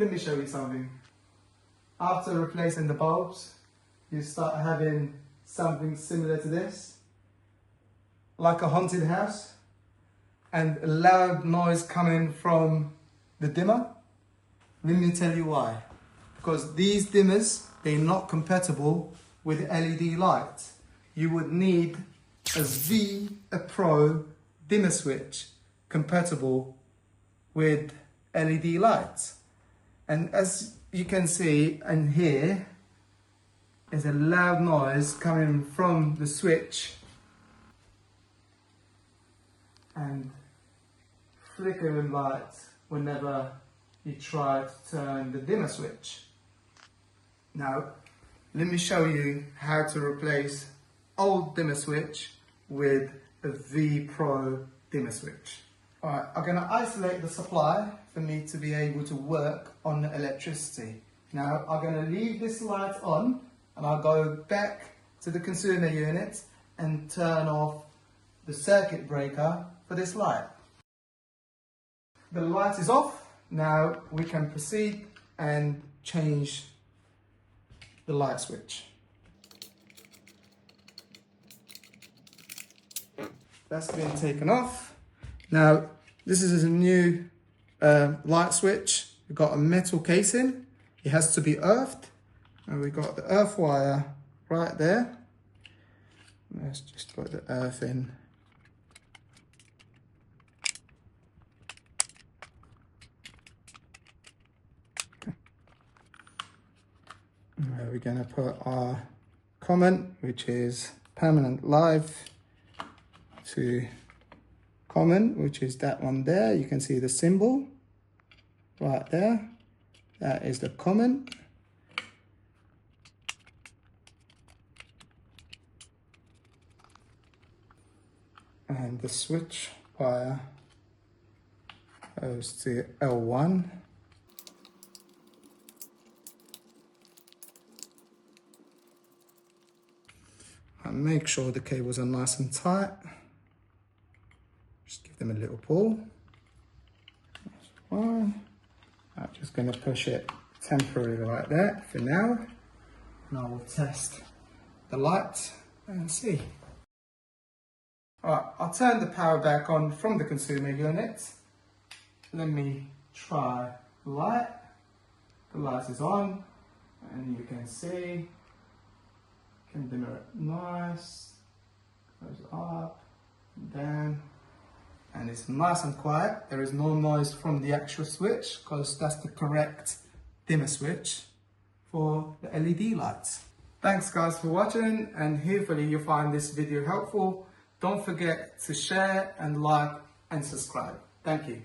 let me show you something. After replacing the bulbs, you start having something similar to this, like a haunted house, and a loud noise coming from the dimmer. Let me tell you why. Because these dimmers, they're not compatible with LED lights. You would need a Pro dimmer switch compatible with LED lights. And as you can see and hear, there's a loud noise coming from the switch and flickering lights whenever you try to turn the dimmer switch. Now, let me show you how to replace old dimmer switch with a V Pro dimmer switch. Alright, I'm going to isolate the supply for me to be able to work on the electricity. Now, I'm going to leave this light on and I'll go back to the consumer unit and turn off the circuit breaker for this light. The light is off. Now we can proceed and change the light switch. That's been taken off. Now this is a new light switch. We've got a metal casing. It has to be earthed, and we've got the earth wire right there. Let's just put the earth in. We're going to put our common, which is permanent live, to common, which is that one there. You can see the symbol right there. That is the common. And the switch wire goes to L1. And make sure the cables are nice and tight. Just give them a little pull. That's fine. I'm just going to push it temporarily like that for now. Now we'll test the light and see. Alright, I'll turn the power back on from the consumer unit. Let me try the light. The light is on, and you can see. Can dimmer it nice, goes up, down, and it's nice and quiet. There is no noise from the actual switch because that's the correct dimmer switch for the LED lights. Thanks guys for watching, and hopefully you find this video helpful. Don't forget to share and like and subscribe. Thank you.